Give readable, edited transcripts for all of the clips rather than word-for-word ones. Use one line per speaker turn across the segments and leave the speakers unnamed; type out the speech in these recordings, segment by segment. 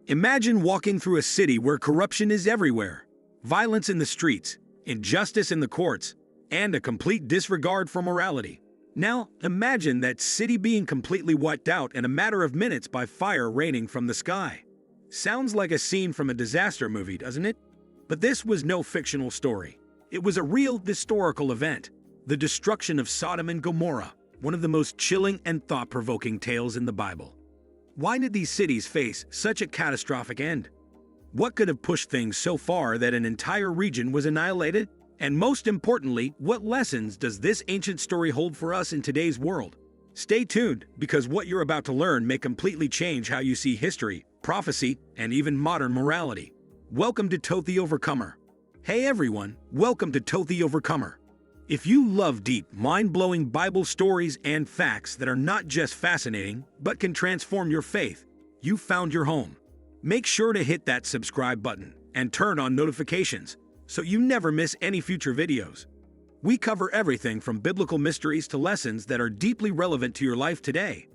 Imagine walking through a city where corruption is everywhere, violence in the streets, injustice in the courts, and a complete disregard for morality. Now, imagine that city being completely wiped out in a matter of minutes by fire raining from the sky. Sounds like a scene from a disaster movie, doesn't it? But this was no fictional story. It was a real historical event, the destruction of Sodom and Gomorrah, one of the most chilling and thought-provoking tales in the Bible. Why did these cities face such a catastrophic end? What could have pushed things so far that an entire region was annihilated? And most importantly, what lessons does this ancient story hold for us in today's world? Stay tuned, because what you're about to learn may completely change how you see history, prophecy, and even modern morality. Welcome to Toth the Overcomer. Hey everyone, welcome to Toth the Overcomer. If you love deep, mind-blowing Bible stories and facts that are not just fascinating, but can transform your faith, you've found your home. Make sure to hit that subscribe button and turn on notifications so you never miss any future videos. We cover everything from biblical mysteries to lessons that are deeply relevant to your life today.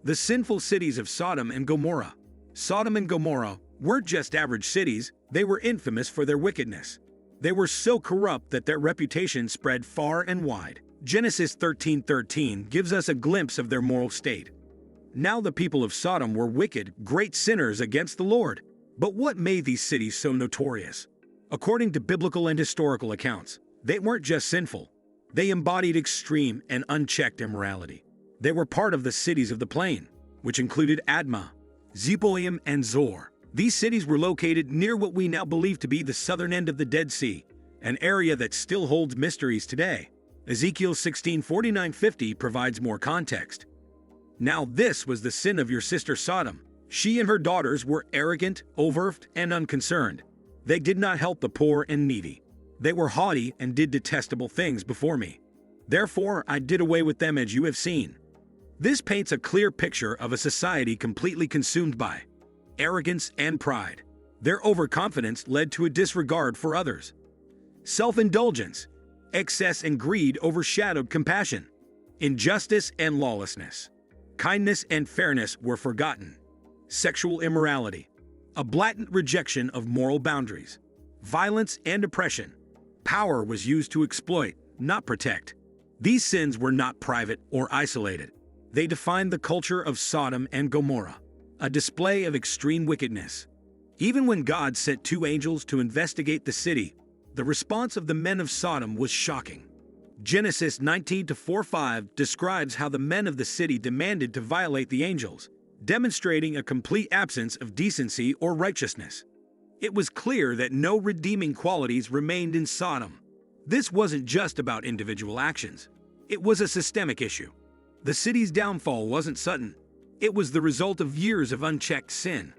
The sinful cities of Sodom and Gomorrah. Sodom and Gomorrah weren't just average cities, they were infamous for their wickedness. They were so corrupt that their reputation spread far and wide. Genesis 13:13 gives us a glimpse of their moral state. Now the people of Sodom were wicked, great sinners against the Lord. But what made these cities so notorious? According to biblical and historical accounts, they weren't just sinful. They embodied extreme and unchecked immorality. They were part of the cities of the plain, which included Admah, Zeboim, and Zor. These cities were located near what we now believe to be the southern end of the Dead Sea, an area that still holds mysteries today. Ezekiel 16:49-50 provides more context. Now this was the sin of your sister Sodom. She and her daughters were arrogant, overt, and unconcerned. They did not help the poor and needy. They were haughty and did detestable things before me. Therefore I did away with them, as you have seen. This paints a clear picture of a society completely consumed by arrogance and pride. Their overconfidence led to a disregard for others. Self-indulgence, excess and greed overshadowed compassion. Injustice and lawlessness, kindness and fairness were forgotten. Sexual immorality, a blatant rejection of moral boundaries. Violence and oppression. Power was used to exploit, not protect. These sins were not private or isolated. They defined the culture of Sodom and Gomorrah, a display of extreme wickedness. Even when God sent 2 angels to investigate the city, the response of the men of Sodom was shocking. Genesis 19:4-5 describes how the men of the city demanded to violate the angels, demonstrating a complete absence of decency or righteousness. It was clear that no redeeming qualities remained in Sodom. This wasn't just about individual actions. It was a systemic issue. The city's downfall wasn't sudden. It was the result of years of unchecked sin.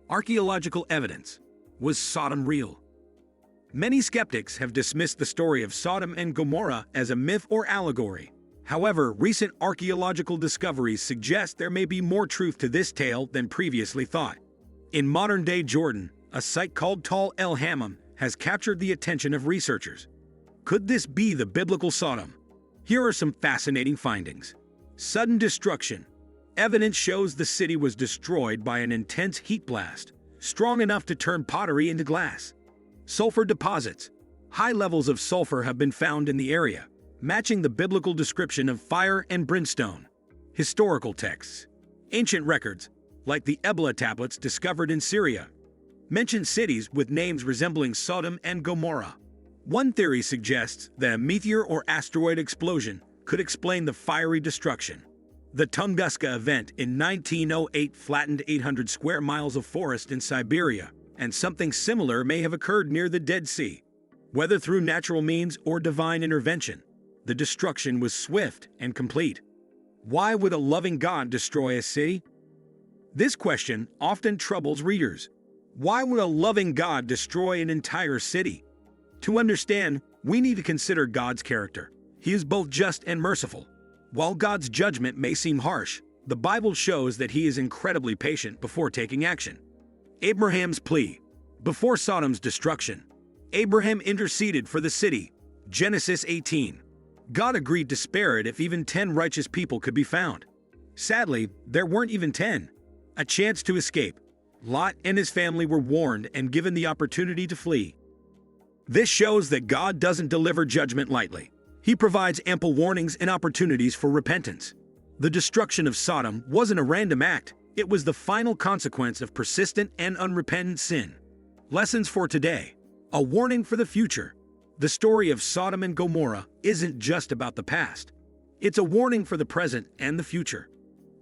Archaeological evidence. Was Sodom real? Many skeptics have dismissed the story of Sodom and Gomorrah as a myth or allegory. However, recent archaeological discoveries suggest there may be more truth to this tale than previously thought. In modern-day Jordan, a site called Tal El-Hammam has captured the attention of researchers. Could this be the biblical Sodom? Here are some fascinating findings. Sudden destruction. Evidence shows the city was destroyed by an intense heat blast, strong enough to turn pottery into glass. Sulfur deposits. High levels of sulfur have been found in the area, matching the biblical description of fire and brimstone. Historical texts. Ancient records, like the Ebla tablets discovered in Syria, mention cities with names resembling Sodom and Gomorrah. One theory suggests that a meteor or asteroid explosion could explain the fiery destruction. The Tunguska event in 1908 flattened 800 square miles of forest in Siberia, and something similar may have occurred near the Dead Sea. Whether through natural means or divine intervention, the destruction was swift and complete. Why would a loving God destroy a city? This question often troubles readers. Why would a loving God destroy an entire city? To understand, we need to consider God's character. He is both just and merciful. While God's judgment may seem harsh, the Bible shows that He is incredibly patient before taking action. Abraham's plea. Before Sodom's destruction, Abraham interceded for the city. Genesis 18. God agreed to spare it if even 10 righteous people could be found. Sadly, there weren't even 10. A chance to escape. Lot and his family were warned and given the opportunity to flee. This shows that God doesn't deliver judgment lightly. He provides ample warnings and opportunities for repentance. The destruction of Sodom wasn't a random act. It was the final consequence of persistent and unrepentant sin. Lessons for today. A warning for the future. The story of Sodom and Gomorrah isn't just about the past. It's a warning for the present and the future.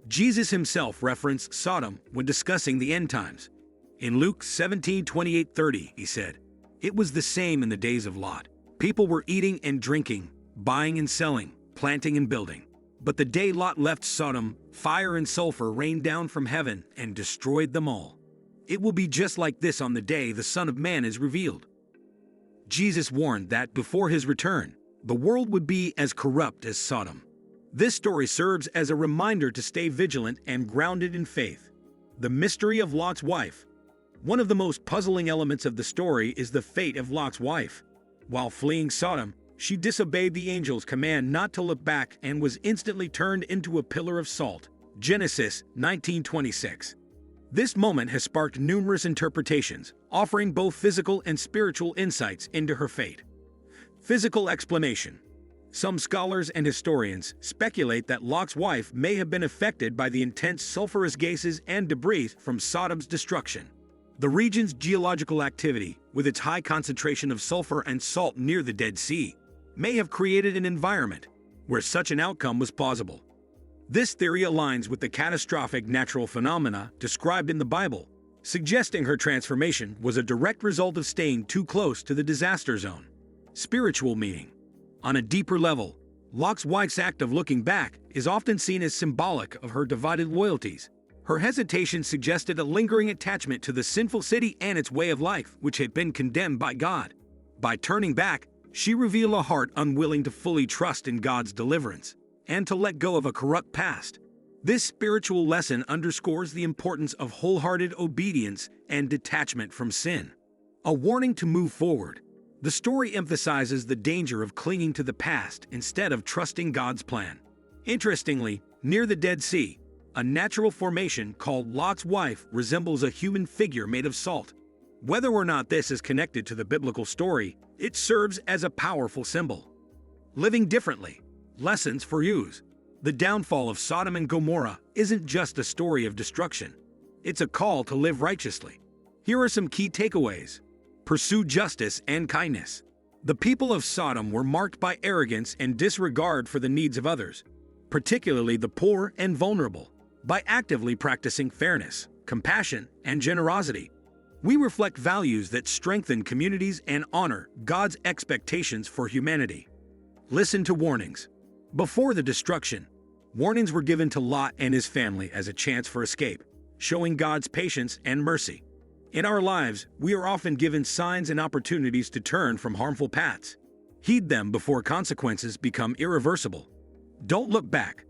Jesus himself referenced Sodom when discussing the end times. In Luke 17:28-30, he said, "It was the same in the days of Lot. People were eating and drinking, buying and selling, planting and building. But the day Lot left Sodom, fire and sulfur rained down from heaven and destroyed them all. It will be just like this on the day the Son of Man is revealed." Jesus warned that before his return, the world would be as corrupt as Sodom. This story serves as a reminder to stay vigilant and grounded in faith. The mystery of Lot's wife. One of the most puzzling elements of the story is the fate of Lot's wife. While fleeing Sodom, she disobeyed the angel's command not to look back and was instantly turned into a pillar of salt. Genesis 19:26. This moment has sparked numerous interpretations, offering both physical and spiritual insights into her fate. Physical explanation. Some scholars and historians speculate that Lot's wife may have been affected by the intense sulfurous gases and debris from Sodom's destruction. The region's geological activity, with its high concentration of sulfur and salt near the Dead Sea, may have created an environment where such an outcome was plausible. This theory aligns with the catastrophic natural phenomena described in the Bible, suggesting her transformation was a direct result of staying too close to the disaster zone. Spiritual meaning. On a deeper level, Lot's wife's act of looking back is often seen as symbolic of her divided loyalties. Her hesitation suggested a lingering attachment to the sinful city and its way of life, which had been condemned by God. By turning back, she revealed a heart unwilling to fully trust in God's deliverance and to let go of a corrupt past. This spiritual lesson underscores the importance of wholehearted obedience and detachment from sin. A warning to move forward. The story emphasizes the danger of clinging to the past instead of trusting God's plan. Interestingly, near the Dead Sea, a natural formation called Lot's wife resembles a human figure made of salt. Whether or not this is connected to the biblical story, it serves as a powerful symbol. Living differently. Lessons for use. The downfall of Sodom and Gomorrah isn't just a story of destruction. It's a call to live righteously. Here are some key takeaways. Pursue justice and kindness. The people of Sodom were marked by arrogance and disregard for the needs of others, particularly the poor and vulnerable. By actively practicing fairness, compassion, and generosity, we reflect values that strengthen communities and honor God's expectations for humanity. Listen to warnings. Before the destruction, warnings were given to Lot and his family as a chance for escape, showing God's patience and mercy. In our lives, we are often given signs and opportunities to turn from harmful paths. Heed them before consequences become irreversible. Don't look back.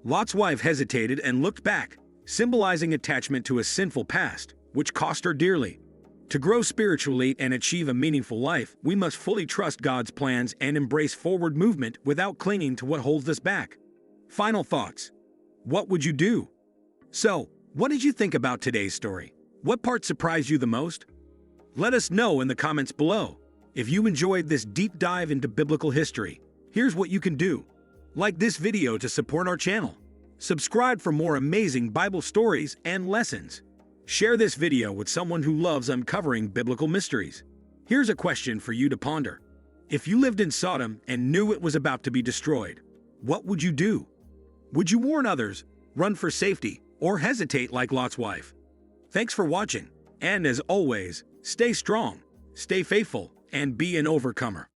Lot's wife hesitated and looked back, symbolizing attachment to a sinful past, which cost her dearly. To grow spiritually and achieve a meaningful life, we must fully trust God's plans and embrace forward movement without clinging to what holds us back. Final thoughts. What would you do? So, what did you think about today's story? What part surprised you the most? Let us know in the comments below. If you enjoyed this deep dive into biblical history, here's what you can do. Like this video to support our channel. Subscribe for more amazing Bible stories and lessons. Share this video with someone who loves uncovering biblical mysteries. Here's a question for you to ponder. If you lived in Sodom and knew it was about to be destroyed, what would you do? Would you warn others, run for safety, or hesitate like Lot's wife? Thanks for watching, and as always, stay strong, stay faithful, and be an overcomer.